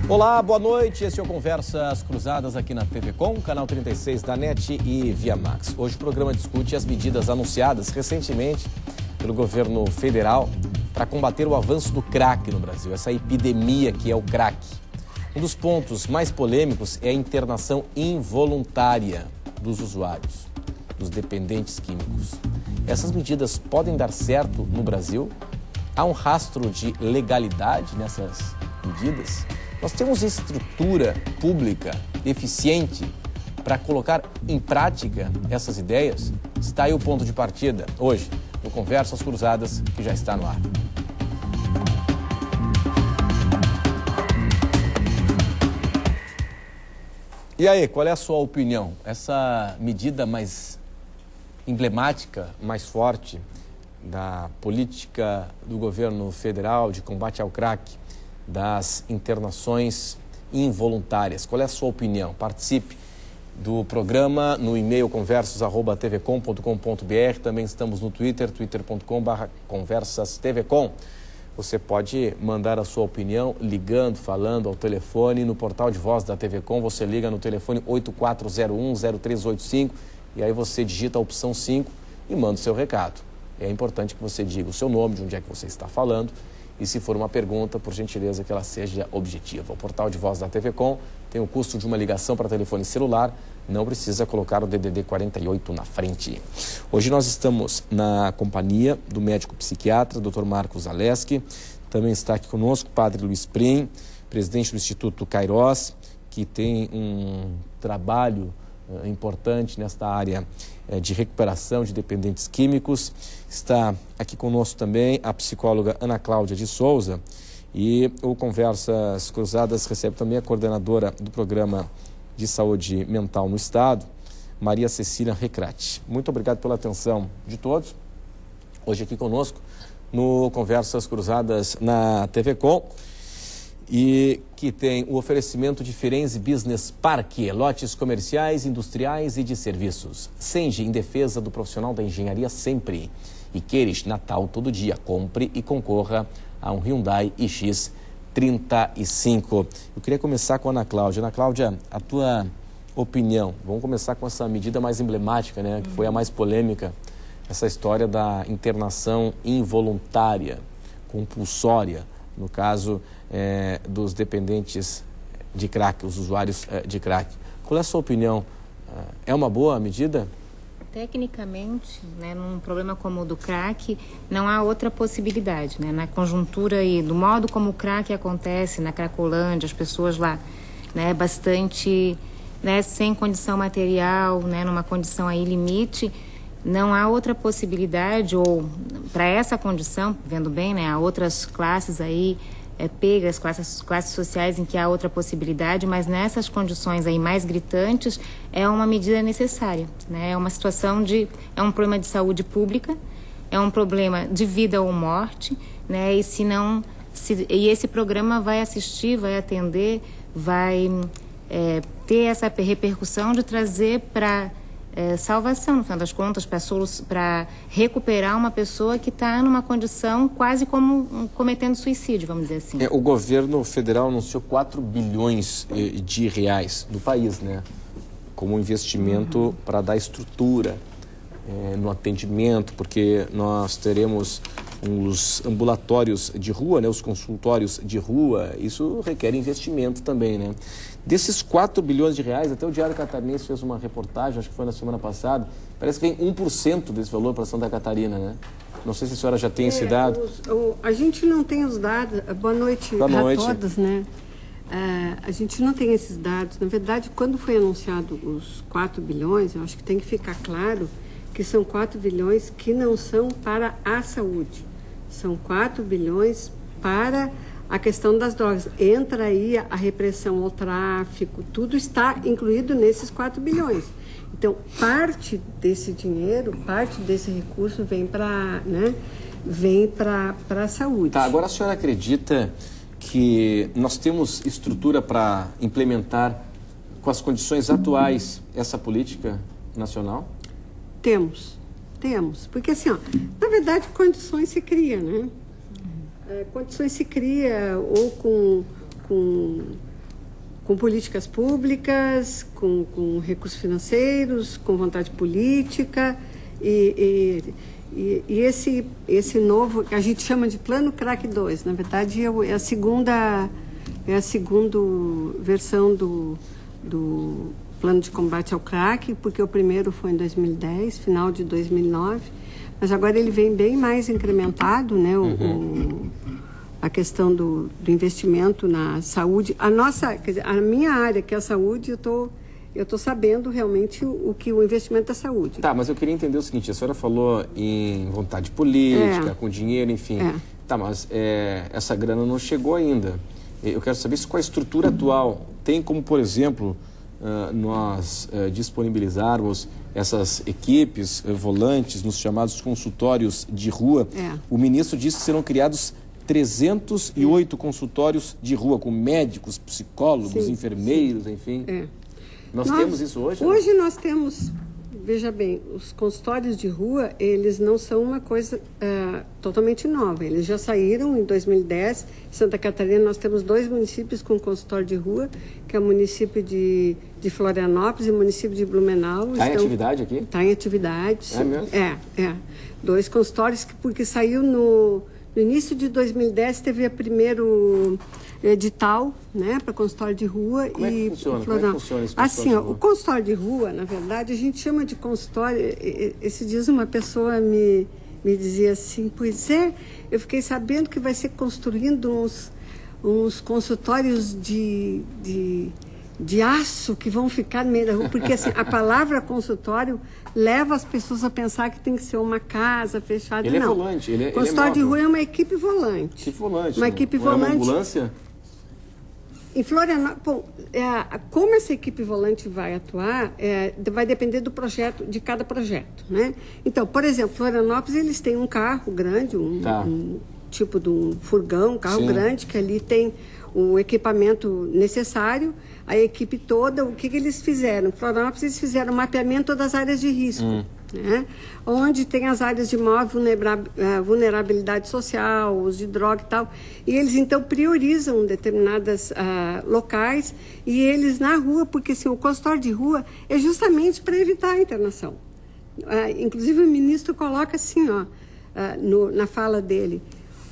Olá, boa noite. Esse é o Conversas Cruzadas aqui na TV Com, canal 36 da NET e Via Max. Hoje o programa discute as medidas anunciadas recentemente pelo governo federal para combater o avanço do crack no Brasil, essa epidemia que é o crack. Um dos pontos mais polêmicos é a internação involuntária dos usuários, dos dependentes químicos. Essas medidas podem dar certo no Brasil? Há um rastro de legalidade nessas medidas? Nós temos estrutura pública eficiente para colocar em prática essas ideias? Está aí o ponto de partida hoje no Conversas Cruzadas, que já está no ar. E aí, qual é a sua opinião? Essa medida mais emblemática, mais forte da política do governo federal de combate ao crack, das internações involuntárias. Qual é a sua opinião? Participe do programa no e-mail conversas@tvcom.com.br. Também estamos no Twitter, twitter.com/conversastvcom. Você pode mandar a sua opinião ligando, falando ao telefone. No portal de voz da TV Com, você liga no telefone 8401-0385 e aí você digita a opção 5 e manda o seu recado. É importante que você diga o seu nome, de onde é que você está falando. E se for uma pergunta, por gentileza, que ela seja objetiva. O portal de voz da TV Com tem o custo de uma ligação para telefone celular, não precisa colocar o DDD 48 na frente. Hoje nós estamos na companhia do médico psiquiatra, Dr. Marcos Aleski. Também está aqui conosco o padre Luiz Prim, presidente do Instituto Kairos, que tem um trabalho importante nesta área de recuperação de dependentes químicos. Está aqui conosco também a psicóloga Ana Cláudia de Souza e o Conversas Cruzadas recebe também a coordenadora do Programa de Saúde Mental no Estado, Maria Cecília Recrate. Muito obrigado pela atenção de todos. Hoje aqui conosco no Conversas Cruzadas na TV Com, e que tem o oferecimento de Firenze Business Park, lotes comerciais, industriais e de serviços. Senge, em defesa do profissional da engenharia sempre. E Queires, Natal todo dia. Compre e concorra a um Hyundai iX35. Eu queria começar com a Ana Cláudia. Ana Cláudia, a tua opinião. Vamos começar com essa medida mais emblemática, né? Que foi a mais polêmica. Essa história da internação involuntária, compulsória, no caso dos dependentes de crack, os usuários de crack. Qual é a sua opinião? É uma boa medida? Tecnicamente, né, num problema como o do crack, não há outra possibilidade, né? Na conjuntura e do modo como o crack acontece na Cracolândia, as pessoas lá, né, bastante, né, sem condição material, né, numa condição aí limite, não há outra possibilidade, ou para essa condição, vendo bem, né, há outras classes aí, pegas, classes sociais em que há outra possibilidade, mas nessas condições aí mais gritantes é uma medida necessária, né? É uma situação é um problema de saúde pública, é um problema de vida ou morte, né? E e esse programa vai assistir, vai atender, vai ter essa repercussão de trazer para salvação, no final das contas, para recuperar uma pessoa que está numa condição quase como cometendo suicídio, vamos dizer assim. O governo federal anunciou 4 bilhões de reais no país, né? Como investimento para dar estrutura no atendimento, porque nós teremos os ambulatórios de rua, né? Os consultórios de rua, isso requer investimento também, né? Desses 4 bilhões de reais, até o Diário Catarinense fez uma reportagem, acho que foi na semana passada, parece que vem 1% desse valor para Santa Catarina, né? Não sei se a senhora já tem esse dado. A gente não tem os dados. Boa noite a todos, né? A gente não tem esses dados. Na verdade, quando foi anunciado os 4 bilhões, eu acho que tem que ficar claro que são 4 bilhões que não são para a saúde. São 4 bilhões para a questão das drogas. Entra aí a repressão ao tráfico, tudo está incluído nesses 4 bilhões. Então, parte desse dinheiro, parte desse recurso vem para, né, a saúde. Tá, agora a senhora acredita que nós temos estrutura para implementar, com as condições atuais, essa política nacional? Temos. Porque assim, na verdade, condições se cria, né? Condições se cria ou com com políticas públicas, com recursos financeiros, com vontade política e esse novo, que a gente chama de Plano Crack 2, na verdade é a segunda versão do Plano de Combate ao Crack, porque o primeiro foi em 2010, final de 2009, mas agora ele vem bem mais incrementado, né? A questão do investimento na saúde. A minha área, que é a saúde, eu tô sabendo realmente o investimento da saúde. Tá, mas eu queria entender o seguinte, a senhora falou em vontade política, com dinheiro, enfim. Tá, mas essa grana não chegou ainda. Eu quero saber qual a estrutura atual. Tem como, por exemplo, nós disponibilizarmos essas equipes volantes nos chamados consultórios de rua. O ministro disse que serão criados 308 consultórios de rua, com médicos, psicólogos, enfermeiros, enfim. Nós temos isso hoje? Hoje nós temos, veja bem, os consultórios de rua, eles não são uma coisa totalmente nova. Eles já saíram em 2010. Em Santa Catarina nós temos 2 municípios com consultório de rua, que é o município de Florianópolis e o município de Blumenau. Está em atividade aqui? Está em atividade, sim. É mesmo? 2 consultórios, porque saiu no início de 2010, teve o primeiro edital, né, para consultório de rua. Como é que funciona? Como é que funciona esse consultório? Assim, o consultório de rua, na verdade, a gente chama de consultório. Esses dias uma pessoa me dizia assim, pois eu fiquei sabendo que vai ser construindo uns consultórios de aço que vão ficar no meio da rua, porque assim, a palavra consultório leva as pessoas a pensar que tem que ser uma casa fechada. Ele é volante, consultório de rua é uma equipe volante. Que volante? Uma equipe volante. É uma ambulância? Em Florianópolis, como essa equipe volante vai atuar, vai depender do projeto, de cada projeto, né? Então, por exemplo, Florianópolis, eles têm um carro grande, um tipo de um furgão, um carro grande, que ali tem o equipamento necessário, a equipe toda. O que eles fizeram? Em Florianópolis, eles fizeram um mapeamento das áreas de risco, né? Onde tem as áreas de maior vulnerabilidade social, uso de droga e tal. E eles, então, priorizam determinados locais, e eles na rua, porque assim, o consultório de rua é justamente para evitar a internação. Inclusive, o ministro coloca assim, na fala dele,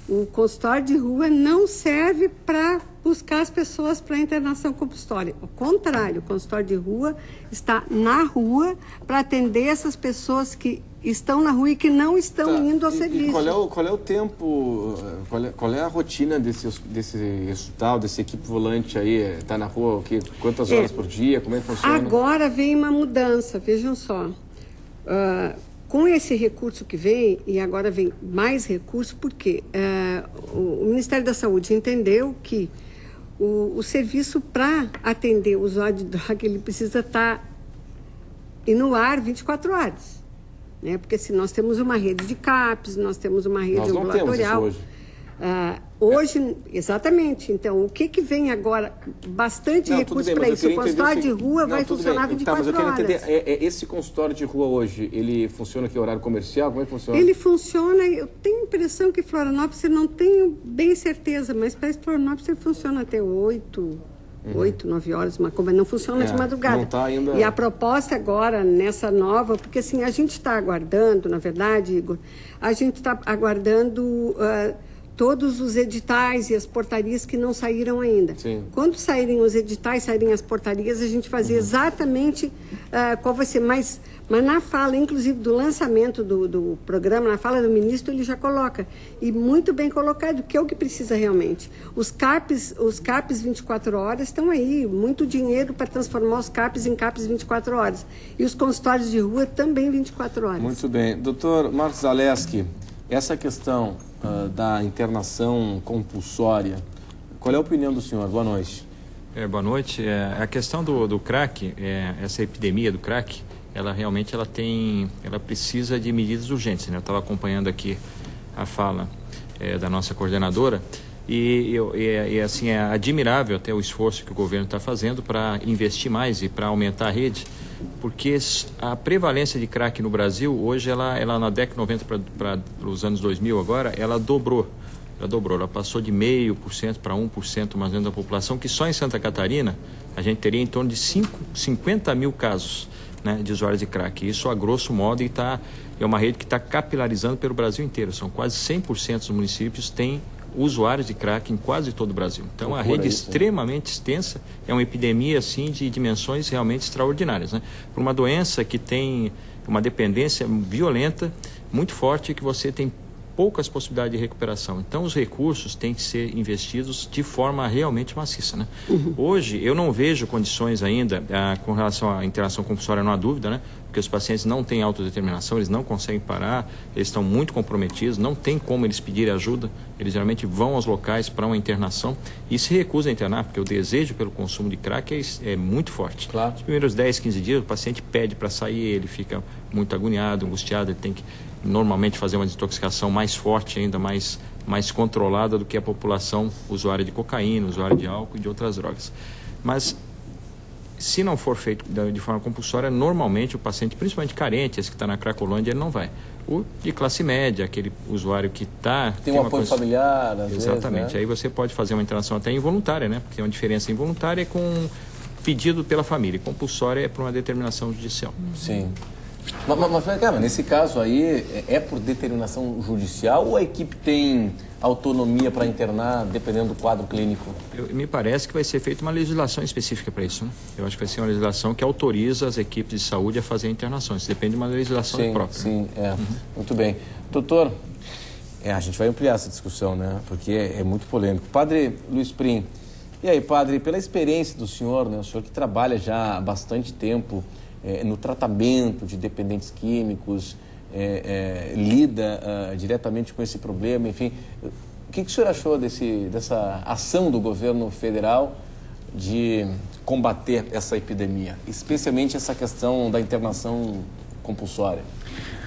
o consultório de rua não serve para buscar as pessoas para internação compulsória. Ao contrário, o consultório de rua está na rua para atender essas pessoas que estão na rua e que não estão indo ao serviço. E qual é o tempo, qual é a rotina desse hospital, dessa equipe volante aí? Está na rua quantas horas por dia? Como é que funciona? Agora vem uma mudança, vejam só. Com esse recurso que vem, e agora vem mais recurso, porque o Ministério da Saúde entendeu que o serviço para atender o usuário de droga, ele precisa estar no ar 24 horas. Né? Porque se nós temos uma rede de CAPs, nós temos uma rede ambulatorial. Nós não temos isso hoje. Hoje, exatamente. Então, o que vem agora? Bastante recurso para isso. O consultório de rua vai funcionar 24 horas. Mas eu quero entender, esse consultório de rua hoje, ele funciona que horário comercial? Como é que funciona? Ele funciona, eu tenho a impressão que Florianópolis, eu não tenho bem certeza, mas para Florianópolis ele funciona até 8, 9 horas, mas não funciona de madrugada. Não tá ainda... E a proposta agora, nessa nova, porque assim, a gente está aguardando, na verdade, Igor, a gente está aguardando... todos os editais e as portarias que não saíram ainda. Sim. Quando saírem os editais, saírem as portarias, a gente fazia exatamente qual vai ser. Mas na fala, inclusive, do lançamento do programa, na fala do ministro, ele já coloca. E muito bem colocado, que é o que precisa realmente. Os CAPs 24 horas estão aí. Muito dinheiro para transformar os CAPs em CAPs 24 horas. E os consultórios de rua também 24 horas. Muito bem. Doutor Marcos Zaleski, essa questão da internação compulsória, qual é a opinião do senhor? Boa noite. Boa noite. A questão do crack, essa epidemia do crack, ela realmente ela precisa de medidas urgentes, né? Eu estava acompanhando aqui a fala da nossa coordenadora e assim, é admirável até o esforço que o governo está fazendo para investir mais e para aumentar a rede, porque a prevalência de crack no Brasil hoje, ela na década de 90 para os anos 2000 agora, ela dobrou. ela dobrou, ela passou de 0,5% para 1% mais ou menos da população, que só em Santa Catarina a gente teria em torno de 50 mil casos, né, de usuários de crack. Isso a grosso modo é uma rede que está capilarizando pelo Brasil inteiro. São quase 100% dos municípios têm usuários de crack em quase todo o Brasil. Então, a rede extremamente extensa, é uma epidemia assim de dimensões realmente extraordinárias, né? Por uma doença que tem uma dependência violenta, muito forte, que você tem poucas possibilidades de recuperação. Então, os recursos têm que ser investidos de forma realmente maciça, né? Hoje, eu não vejo condições ainda, com relação à internação compulsória, não há dúvida, né? Porque os pacientes não têm autodeterminação, eles não conseguem parar, eles estão muito comprometidos, não tem como eles pedirem ajuda, eles geralmente vão aos locais para uma internação e se recusam a internar, porque o desejo pelo consumo de crack é muito forte. Claro. Os primeiros 10, 15 dias, o paciente pede para sair, ele fica muito agoniado, angustiado, ele tem que normalmente fazer uma desintoxicação mais forte ainda, mais controlada do que a população usuária de cocaína, usuária de álcool e de outras drogas. Mas, se não for feito de forma compulsória, normalmente o paciente, principalmente carente, esse que está na Cracolândia, ele não vai. O de classe média, aquele usuário que tem um apoio familiar, às vezes, exatamente. né? Aí você pode fazer uma internação até involuntária, né? Porque tem uma diferença involuntária com pedido pela família. Compulsória é por uma determinação judicial. Sim. Mas, cara, nesse caso aí, é por determinação judicial ou a equipe tem autonomia para internar, dependendo do quadro clínico? Me parece que vai ser feita uma legislação específica para isso, né? Eu acho que vai ser uma legislação que autoriza as equipes de saúde a fazer internações. Isso depende de uma legislação própria. Sim, Muito bem. Doutor, a gente vai ampliar essa discussão, né? Porque é muito polêmico. Padre Luiz Prim, e aí, padre, pela experiência do senhor, né? O senhor que trabalha já há bastante tempo no tratamento de dependentes químicos, lida diretamente com esse problema, enfim. O que o senhor achou dessa ação do governo federal de combater essa epidemia, especialmente essa questão da internação compulsória?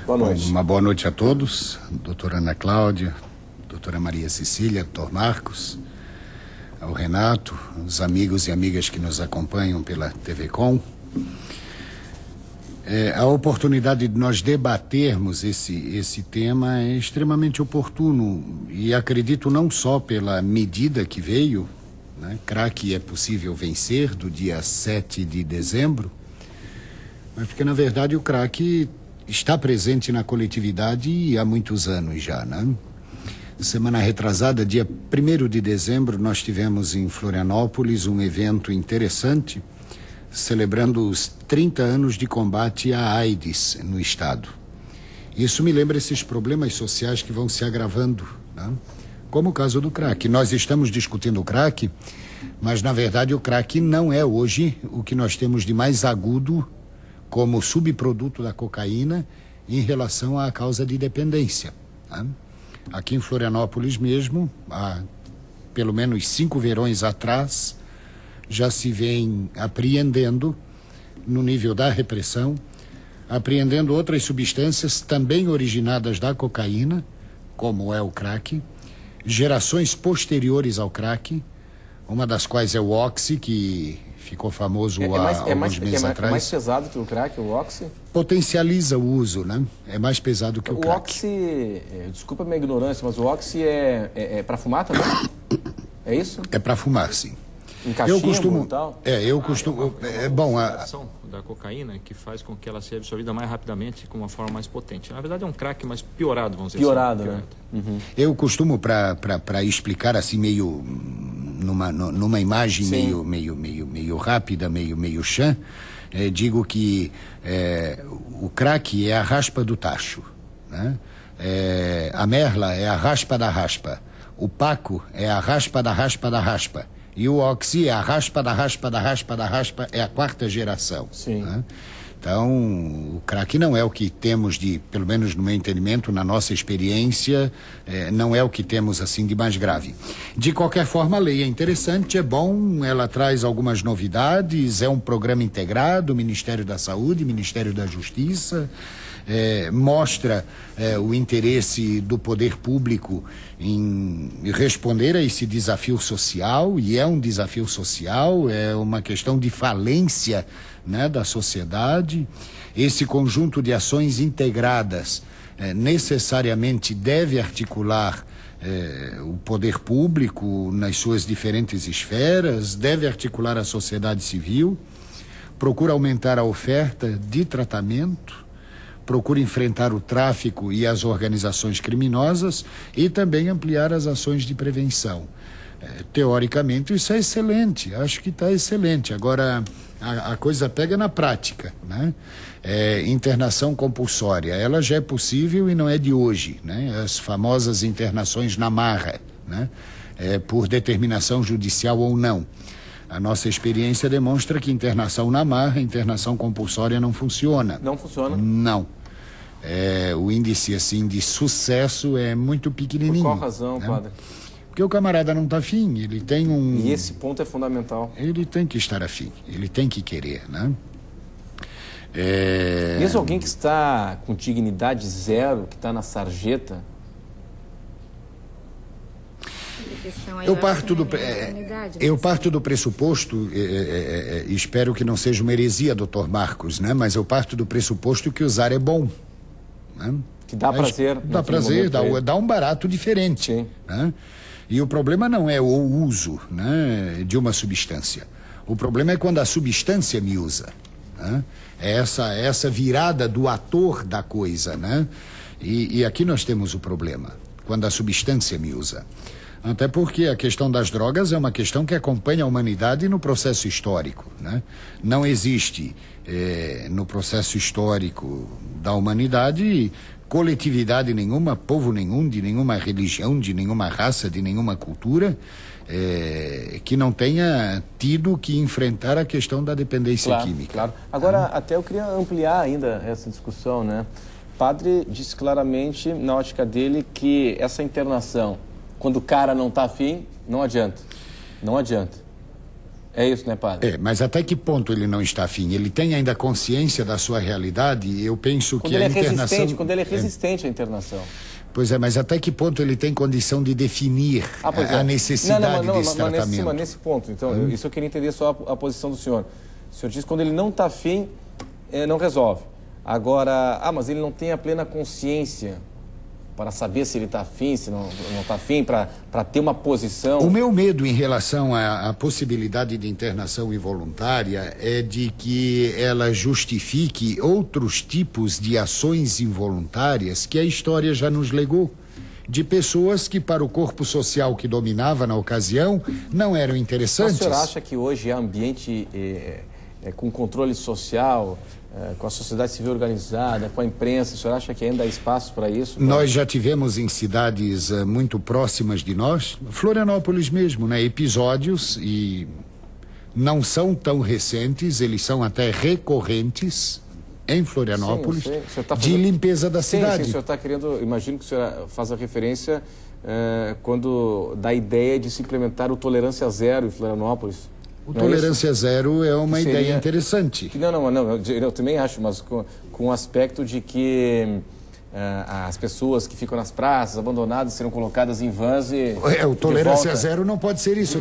Boa noite. Uma boa noite a todos, doutora Ana Cláudia, doutora Maria Cecília, doutor Marcos, ao Renato, os amigos e amigas que nos acompanham pela TV Com. A oportunidade de nós debatermos esse tema é extremamente oportuno e acredito não só pela medida que veio, né? Crack é possível vencer, do dia 7 de dezembro, mas porque na verdade o crack está presente na coletividade há muitos anos já, né? Semana retrasada, dia 1º de dezembro, nós tivemos em Florianópolis um evento interessante celebrando os 30 anos de combate à AIDS no estado. Isso me lembra esses problemas sociais que vão se agravando, né? Como o caso do crack. Nós estamos discutindo o crack, mas na verdade o crack não é hoje o que nós temos de mais agudo como subproduto da cocaína em relação à causa de dependência, né? Aqui em Florianópolis mesmo, há pelo menos 5 verões atrás, já se vem apreendendo, no nível da repressão, apreendendo outras substâncias também originadas da cocaína, como é o crack, gerações posteriores ao crack, uma das quais é o Oxy, que ficou famoso há alguns meses atrás. É mais pesado que o crack, o Oxy? Potencializa o uso, né? É mais pesado que o crack. O Oxy, desculpa a minha ignorância, mas o Oxy é para fumar também? É isso? É para fumar, sim. Em cachimbo e tal? Bom, a ação da cocaína que faz com que ela seja absorvida mais rapidamente com uma forma mais potente. Na verdade é um crack mais piorado, vamos dizer assim. Piorado, né? Uhum. Eu costumo, para explicar assim meio numa imagem meio rápida, meio chã, digo que o crack é a raspa do tacho, né? A merla é a raspa da raspa, o paco é a raspa da raspa da raspa. E o Oxy é a raspa da raspa da raspa da raspa, é a 4ª geração. Sim. Né? Então, o crack não é o que temos de, pelo menos no meu entendimento, na nossa experiência, não é o que temos assim de mais grave. De qualquer forma, a lei é interessante, é bom, ela traz algumas novidades, é um programa integrado, Ministério da Saúde, Ministério da Justiça, mostra o interesse do poder público em responder a esse desafio social, e é um desafio social, é uma questão de falência, né, da sociedade. Esse conjunto de ações integradas necessariamente deve articular o poder público nas suas diferentes esferas, deve articular a sociedade civil, procura aumentar a oferta de tratamento, procura enfrentar o tráfico e as organizações criminosas e também ampliar as ações de prevenção. Teoricamente isso é excelente, acho que está excelente. Agora a coisa pega na prática, né? Internação compulsória, ela já é possível e não é de hoje, né? As famosas internações na marra, né? Por determinação judicial ou não. A nossa experiência demonstra que internação na marra, internação compulsória não funciona. Não funciona? Não. O índice assim de sucesso é muito pequenininho. Por qual razão, né? padre? Porque o camarada não está afim, ele tem um... E esse ponto é fundamental. Ele tem que estar afim, ele tem que querer, né? Mesmo alguém que está com dignidade zero, que está na sarjeta... Eu parto do pressuposto, espero que não seja uma heresia, doutor Marcos, né? Mas eu parto do pressuposto que usar é bom, né? Que dá prazer. Dá prazer, dá um barato diferente. Sim. Né? E o problema não é o uso, né, de uma substância. O problema é quando a substância me usa, né? É essa virada do ator da coisa, né? E aqui nós temos o problema, quando a substância me usa. Até porque a questão das drogas é uma questão que acompanha a humanidade no processo histórico, né? Não existe no processo histórico da humanidade coletividade nenhuma, povo nenhum, de nenhuma religião, de nenhuma raça, de nenhuma cultura, que não tenha tido que enfrentar a questão da dependência química. Claro. Agora, até eu queria ampliar ainda essa discussão, né? O padre disse claramente, na ótica dele, que essa internação, quando o cara não está afim, não adianta. Não adianta. É isso, né, padre? Mas até que ponto ele não está afim? Ele tem ainda consciência da sua realidade? Eu penso que a internação... Quando ele é resistente à internação. Pois é, mas até que ponto ele tem condição de definir a necessidade desse tratamento? Mas nesse ponto, então, isso eu queria entender só a posição do senhor. O senhor diz que quando ele não está afim, não resolve. Agora, mas ele não tem a plena consciência para saber se ele está afim, se não está afim, para ter uma posição... O meu medo em relação à possibilidade de internação involuntária é de que ela justifique outros tipos de ações involuntárias que a história já nos legou, de pessoas que para o corpo social que dominava na ocasião não eram interessantes. O senhor acha que hoje é ambiente com controle social... com a sociedade civil organizada, com a imprensa, o senhor acha que ainda há espaço para isso? Nós já tivemos em cidades muito próximas de nós, Florianópolis mesmo, né, episódios, e não são tão recentes, eles são até recorrentes em Florianópolis, de limpeza da cidade. Sim, o senhor está querendo, imagino que o senhor faz a referência quando dá a ideia de se implementar o tolerância zero em Florianópolis. O tolerância zero é uma ideia interessante. Não, eu também acho, mas com o aspecto de que as pessoas que ficam nas praças, abandonadas, serão colocadas em vans e... o tolerância zero não pode ser isso,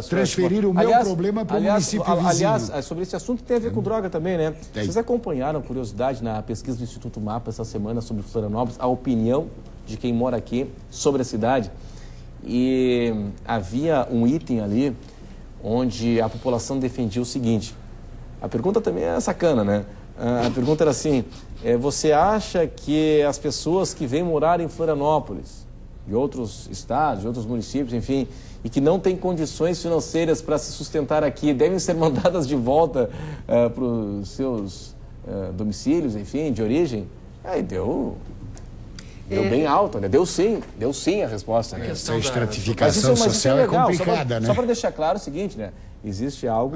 transferir o meu problema para o município vizinho. Aliás, sobre esse assunto tem a ver com droga também, né? Vocês acompanharam, curiosidade, na pesquisa do Instituto Mapa essa semana sobre Florianópolis, a opinião de quem mora aqui sobre a cidade. E havia um item ali onde a população defendia o seguinte. A pergunta também é sacana, né? A pergunta era assim, você acha que as pessoas que vêm morar em Florianópolis, de outros estados, de outros municípios, enfim, e que não têm condições financeiras para se sustentar aqui, devem ser mandadas de volta para os seus domicílios, enfim, de origem? Aí deu bem alto, né? Deu sim a resposta. Né? Essa estratificação social é complicada, né? Só para deixar claro o seguinte, né? Existe algo...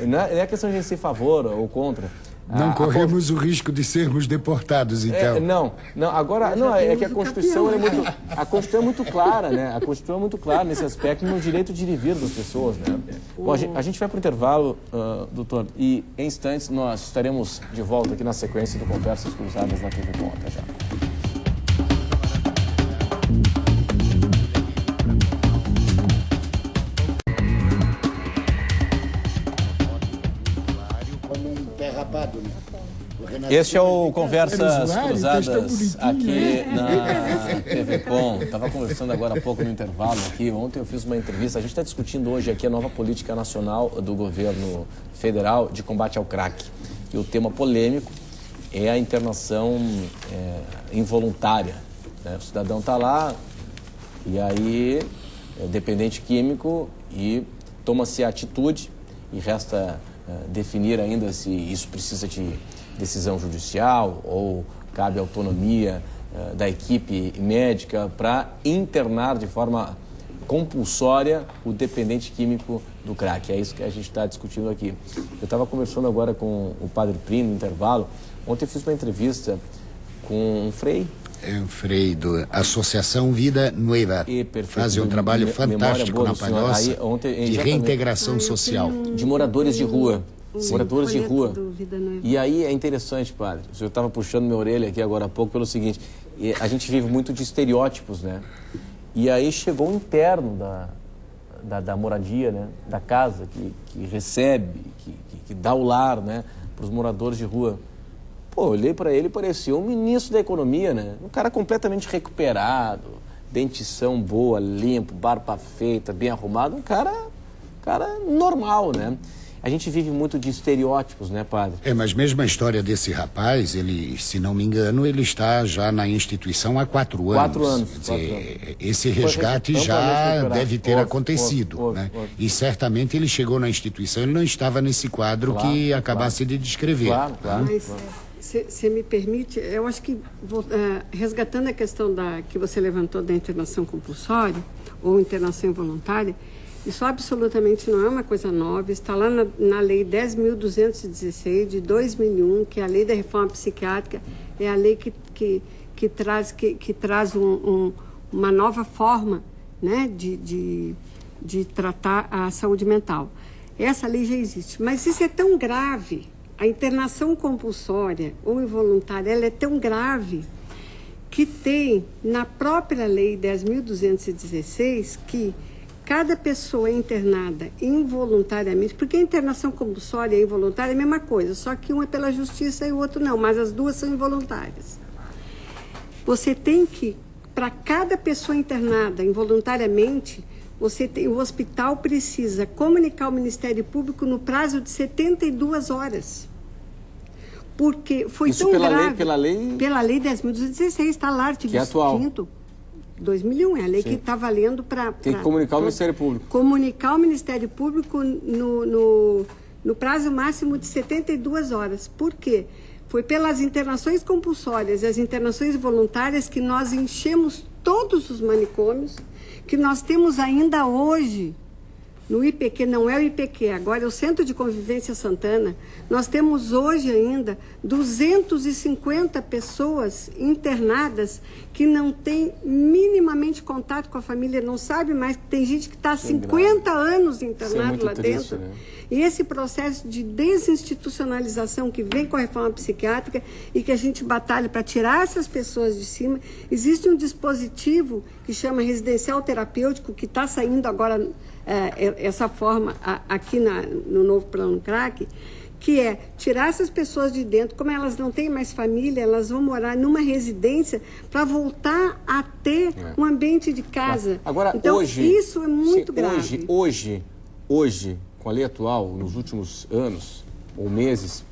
Não é questão de ser a favor ou contra. Não corremos o risco de sermos deportados, então. É que a Constituição a Constituição é muito clara, né? A Constituição é muito clara nesse aspecto, no direito de ir e vir das pessoas, né? Bom, a gente vai para o intervalo, doutor, e em instantes nós estaremos de volta aqui na sequência do Conversas Cruzadas na TV Com. Até já. Este é o Conversas Cruzadas aqui na TV Com. Estava conversando agora há pouco no intervalo aqui. Ontem eu fiz uma entrevista. A gente está discutindo hoje aqui a nova política nacional do governo federal de combate ao crack. E o tema polêmico é a internação involuntária, né? O cidadão está lá e aí é dependente químico e toma-se a atitude e resta definir ainda se isso precisa de decisão judicial ou cabe autonomia da equipe médica para internar de forma compulsória o dependente químico do crack. É isso que a gente está discutindo aqui. Eu estava conversando agora com o Padre Prim no intervalo. Ontem eu fiz uma entrevista com um frei. É um frei da Associação Vida Nueva. Fazem um trabalho fantástico na Palhoça de reintegração social. De moradores de rua. Moradores de rua. E aí é interessante, padre. Eu estava puxando minha orelha aqui agora há pouco pelo seguinte. A gente vive muito de estereótipos, né? E aí chegou um interno da moradia, né? Da casa, que recebe, que dá o lar, né? Para os moradores de rua. Pô, eu olhei para ele e parecia um ministro da economia, né? Um cara completamente recuperado, dentição boa, limpo, barba feita, bem arrumado. Um cara normal, né? A gente vive muito de estereótipos, né, padre? Mas mesmo a história desse rapaz, ele, se não me engano, ele está já na instituição há 4 anos. 4 anos. Quer dizer, esse resgate já deve ter acontecido, né? E certamente ele chegou na instituição, ele não estava nesse quadro que acabasse de descrever. Claro. Mas, se me permite, eu acho que, resgatando a questão que você levantou da internação compulsória ou internação involuntária, isso absolutamente não é uma coisa nova, está lá na Lei 10.216 de 2001, que é a Lei da Reforma Psiquiátrica, é a lei que traz uma nova forma, né, de tratar a saúde mental. Essa lei já existe, mas isso é tão grave, a internação compulsória ou involuntária, ela é tão grave que tem na própria Lei 10.216 que cada pessoa internada involuntariamente, porque a internação compulsória e involuntária é a mesma coisa, só que um é pela justiça e o outro não, mas as duas são involuntárias. Você tem que, para cada pessoa internada involuntariamente, o hospital precisa comunicar ao Ministério Público no prazo de 72 horas. Porque foi isso tão pela grave. Lei, pela lei? Pela Lei 10.216, está lá, artigo 5º. 2001, é a lei que está valendo para... Tem que comunicar ao Ministério Público. Comunicar ao Ministério Público no prazo máximo de 72 horas. Por quê? Foi pelas internações compulsórias e as internações voluntárias que nós enchemos todos os manicômios, que nós temos ainda hoje, no IPQ, não é o IPQ, agora é o Centro de Convivência Santana, nós temos hoje ainda 250 pessoas internadas que não têm minimamente contato com a família, não sabe mais, tem gente que está há 50 anos internado lá dentro. Né? E esse processo de desinstitucionalização que vem com a reforma psiquiátrica e que a gente batalha para tirar essas pessoas de cima, existe um dispositivo que chama residencial terapêutico, que está saindo agora essa forma aqui no novo plano crack, que é tirar essas pessoas de dentro, como elas não têm mais família, elas vão morar numa residência para voltar a ter um ambiente de casa. Agora, então, hoje, isso é muito grave. Hoje, com a lei atual, nos últimos anos ou meses,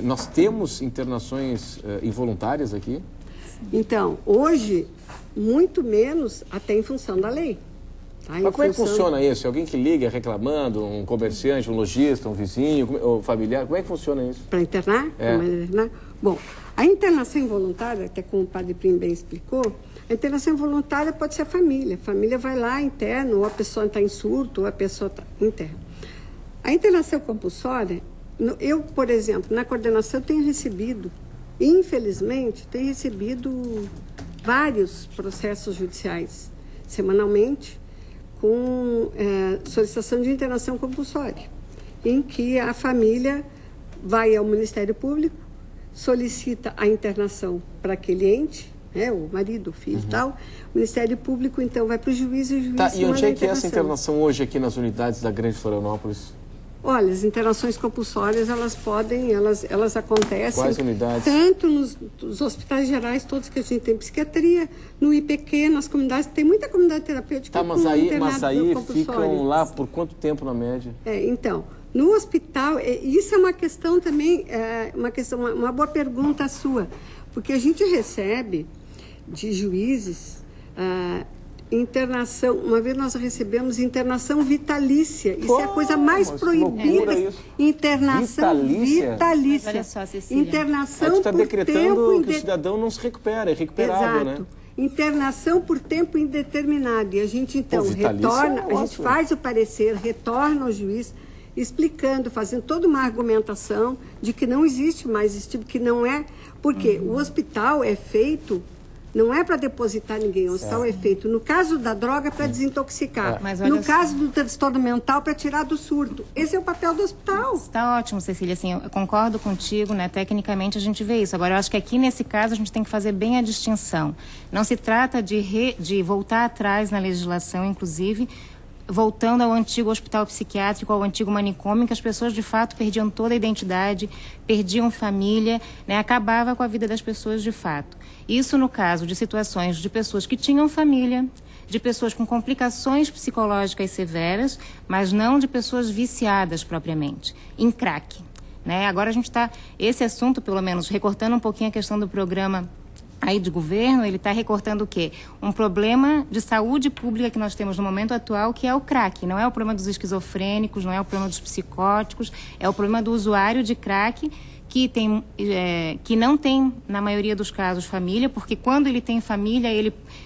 nós temos internações involuntárias aqui? Então, hoje, muito menos, até em função da lei. Tá, mas como é que funciona isso? Alguém que liga reclamando, um comerciante, um lojista, um vizinho, um familiar, como é que funciona isso? Para internar? Bom, a internação involuntária, até como o Padre Prim bem explicou, a internação involuntária pode ser a família. A família vai lá, interna, ou a pessoa está em surto, ou a pessoa está interna. A internação compulsória, eu, por exemplo, na coordenação tenho recebido, infelizmente, vários processos judiciais semanalmente, com solicitação de internação compulsória, em que a família vai ao Ministério Público, solicita a internação para aquele ente, o marido, o filho e tal, o Ministério Público então vai para o juiz e o juiz e onde é que é essa internação hoje aqui nas unidades da Grande Florianópolis? Olha, as internações compulsórias, elas acontecem... Quais unidades? Tanto nos hospitais gerais, todos que a gente tem psiquiatria, no IPQ, nas comunidades, tem muita comunidade terapêutica. Tá, mas aí ficam lá por quanto tempo na média? Então, no hospital, isso é uma questão também, uma boa pergunta sua, porque a gente recebe de juízes... internação, uma vez nós recebemos internação vitalícia. Isso é a coisa mais proibida. Internação vitalícia. Olha só, Cecília. Internação por decretando que o cidadão não se recupera, é recuperável, Exato. Né? Internação por tempo indeterminado. E a gente, então, retorna, a gente faz o parecer, retorna ao juiz, explicando, fazendo toda uma argumentação de que não existe mais esse tipo, que não é... Porque o hospital é feito... Não é para depositar ninguém, o hospital é feito, no caso da droga, para desintoxicar. No caso do transtorno mental, para tirar do surto. Esse é o papel do hospital. Está ótimo, Cecília. Assim, eu concordo contigo, né? Tecnicamente a gente vê isso. Agora, eu acho que aqui nesse caso a gente tem que fazer bem a distinção. Não se trata de voltar atrás na legislação, inclusive, voltando ao antigo hospital psiquiátrico, ao antigo manicômio, que as pessoas de fato perdiam toda a identidade, perdiam família, né? Acabava com a vida das pessoas de fato. Isso no caso de situações de pessoas que tinham família, de pessoas com complicações psicológicas severas, mas não de pessoas viciadas propriamente, em crack, né? Agora a gente está, esse assunto, pelo menos, recortando um pouquinho a questão do programa aí de governo, ele está recortando o quê? Um problema de saúde pública que nós temos no momento atual, que é o crack. Não é o problema dos esquizofrênicos, não é o problema dos psicóticos, é o problema do usuário de crack que não tem, na maioria dos casos, família, porque quando ele tem família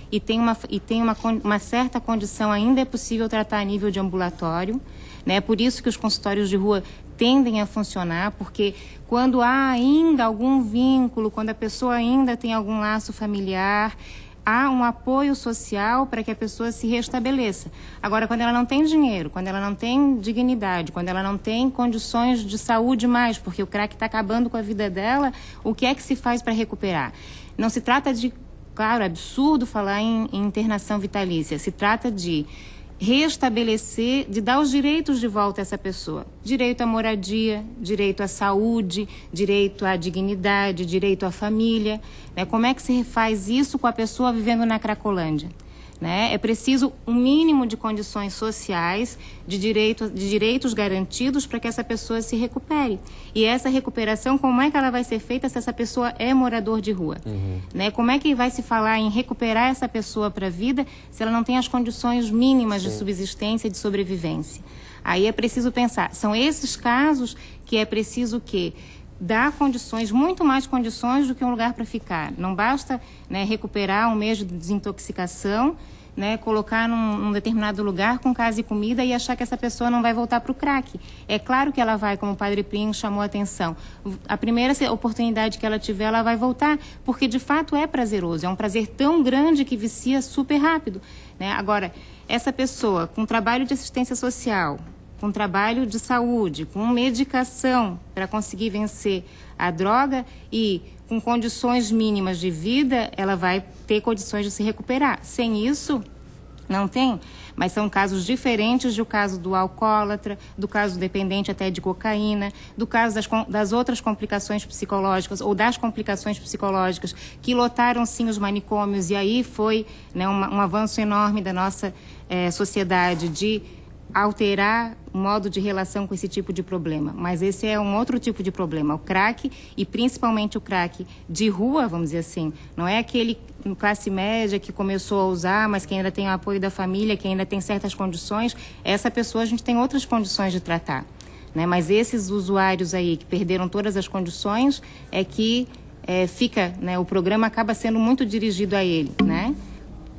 e tem uma certa condição, ainda é possível tratar a nível de ambulatório, né? Por isso que os consultórios de rua tendem a funcionar, porque quando há ainda algum vínculo, quando a pessoa ainda tem algum laço familiar, há um apoio social para que a pessoa se restabeleça. Agora, quando ela não tem dinheiro, quando ela não tem dignidade, quando ela não tem condições de saúde mais, porque o crack está acabando com a vida dela, o que é que se faz para recuperar? Não se trata de, claro, é absurdo falar em internação vitalícia, se trata de restabelecer, de dar os direitos de volta a essa pessoa. Direito à moradia, direito à saúde, direito à dignidade, direito à família, né? Como é que se faz isso com a pessoa vivendo na Cracolândia? Né? É preciso um mínimo de condições sociais, de direitos garantidos para que essa pessoa se recupere. E essa recuperação, como é que ela vai ser feita se essa pessoa é morador de rua? Né? Como é que vai se falar em recuperar essa pessoa para a vida se ela não tem as condições mínimas de subsistência e de sobrevivência? Aí é preciso pensar, são esses casos que é preciso que dar condições, muito mais condições do que um lugar para ficar. Não basta, né, recuperar um mês de desintoxicação, né, colocar num determinado lugar com casa e comida e achar que essa pessoa não vai voltar para o crack. É claro que ela vai, como o Padre Plinio chamou a atenção. A primeira oportunidade que ela tiver, ela vai voltar, porque de fato é prazeroso. É um prazer tão grande que vicia super rápido, né? Agora, essa pessoa com trabalho de assistência social, com trabalho de saúde, com medicação para conseguir vencer a droga e com condições mínimas de vida, ela vai ter condições de se recuperar. Sem isso, não tem. Mas são casos diferentes do caso do alcoólatra, do caso dependente até de cocaína, do caso das outras complicações psicológicas ou das complicações psicológicas que lotaram sim os manicômios, e aí foi, né, um avanço enorme da nossa sociedade de alterar o modo de relação com esse tipo de problema. Mas esse é um outro tipo de problema. O crack, e principalmente o crack de rua, vamos dizer assim, não é aquele classe média que começou a usar, mas que ainda tem o apoio da família, que ainda tem certas condições. Essa pessoa a gente tem outras condições de tratar, né? Mas esses usuários aí que perderam todas as condições é que fica, né, o programa acaba sendo muito dirigido a ele, né?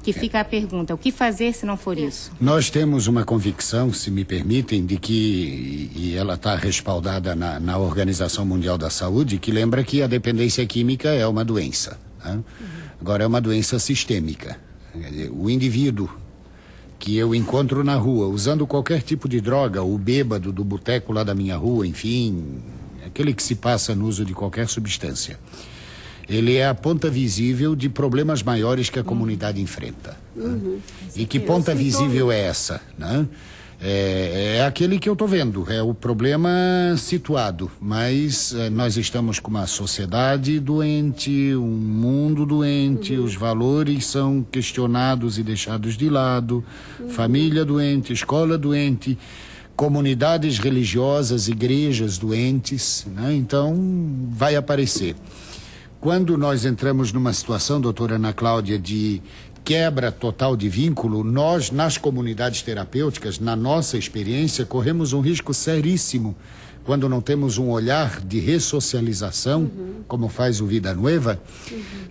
Que fica a pergunta, o que fazer se não for isso? Nós temos uma convicção, se me permitem, de que, e ela está respaldada na Organização Mundial da Saúde, que lembra que a dependência química é uma doença, né? Agora, é uma doença sistêmica. O indivíduo que eu encontro na rua, usando qualquer tipo de droga, o bêbado do boteco lá da minha rua, enfim, aquele que se passa no uso de qualquer substância, ele é a ponta visível de problemas maiores que a comunidade enfrenta. E que ponta visível é essa, né? É aquele que eu estou vendo, é o problema situado, mas nós estamos com uma sociedade doente, um mundo doente, os valores são questionados e deixados de lado, família doente, escola doente, comunidades religiosas, igrejas doentes, né? Então vai aparecer. Quando nós entramos numa situação, doutora Ana Cláudia, de quebra total de vínculo, nós, nas comunidades terapêuticas, na nossa experiência, corremos um risco seríssimo quando não temos um olhar de ressocialização, como faz o Vida Nueva,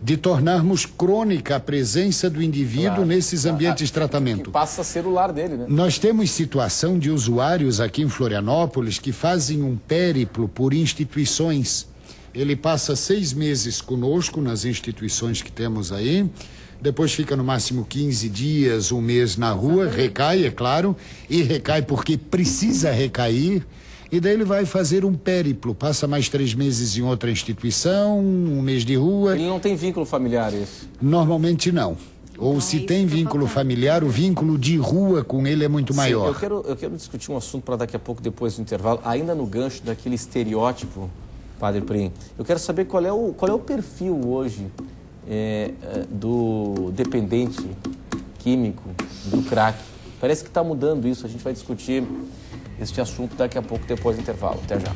de tornarmos crônica a presença do indivíduo nesses ambientes de tratamento. Que passa a ser o lar dele, né? Nós temos situação de usuários aqui em Florianópolis que fazem um périplo por instituições. Ele passa 6 meses conosco nas instituições que temos aí, depois fica no máximo 15 dias, 1 mês na rua, recai, é claro, e recai porque precisa recair, e daí ele vai fazer um périplo, passa mais 3 meses em outra instituição, 1 mês de rua. Ele não tem vínculo familiar, isso? Normalmente não. Ou se tem vínculo familiar, o vínculo de rua com ele é muito maior. Eu quero discutir um assunto para daqui a pouco, depois do intervalo, ainda no gancho daquele estereótipo, Padre Prim. Eu quero saber qual é o perfil hoje do dependente químico, do crack. Parece que está mudando isso, a gente vai discutir este assunto daqui a pouco, depois do intervalo. Até já.